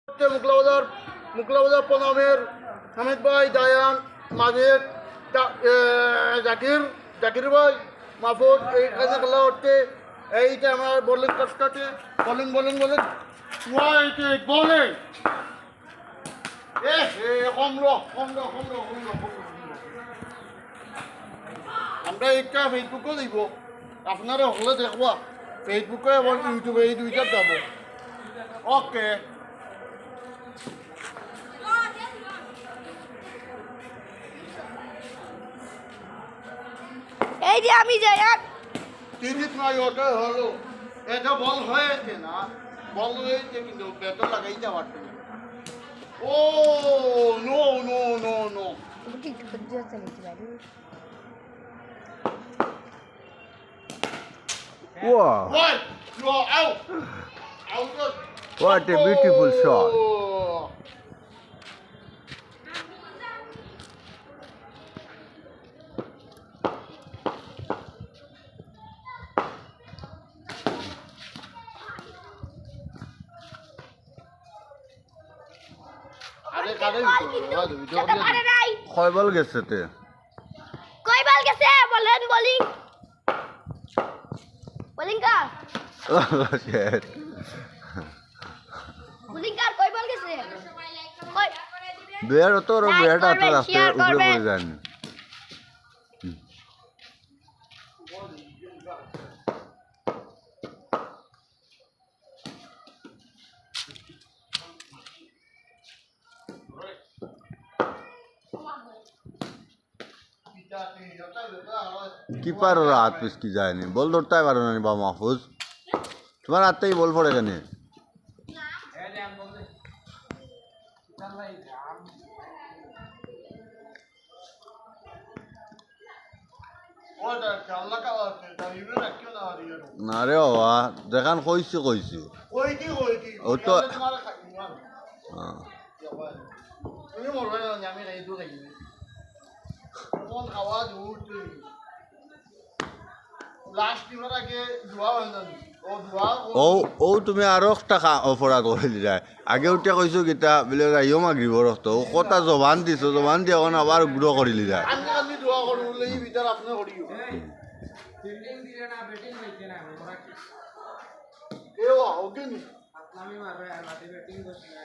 মুকলাবাজার পনামের হামিদ ভাই, দায়ান, মাজেদ, জাকির ভাই, মাহফুজ এইখানে খেলা হচ্ছে। এইটা আমার বোলিং কাজটাতে বলেন আমরা এইটা ফেসবুকে দিব, আপনারা হলে দেখবা ফেসবুকে এবং ইউটিউবে এই দুইটা যাব। ওকে, এই যে আমি যাই আর তিরিশ নয় ওটা হলো, এটা বল হয়েছে না, বল হয়েছে কিন্তু বেতন লাগাইতে পারছে না। Oh no no no no, Wow, what? You are out. Out of. what a beautiful shot. আরে কারে খেতে পারে নাই। কয় বল গেছে তে? কই বল গেছে বলেন? বোলিং কার Oh, shit. কই বল গেছে? কই বেয়ার তো Like বেয়ারটা তো করবেন, রাস্তায় share উপরে করবেন। পড়ে যায়নি। কিপার ওরা হাত পিসকি যায়নি, বল ধরতে পারো না বা মাহফুজ, তোমার হাতটাই বল পড়ে কেন? ওটা চাল্লা কালা আছে, তাই ইউরে রাখিও না দিও। না রে বাবা, দেখান কইছি কইটি ও তো তোমার খাইনি না। হ্যাঁ। তুমি মরবে না, আমি খাই তো খাইনি। কোন আওয়াজ উঠছে? লাস্ট টিমের আগে দোয়া বান্ধন, ও দোয়া ও ও তুমি আরো একটা অপরাধ করে যায়, আগে উঠে কইছো গীতা বলে রাইও মাগরিব রক্ত ও কথা জবান দিছো, জবান দিয়ে এখন আবার গুড়ো করিলি যায়। আমি দোয়া করব বলে এই ভিতর আপনি করিও। ফিল্ডিং দিলে না ব্যাটিং হইছে না ওরা কি এও ওকে নি আপনি মারবে আর ব্যাটিং করছে না।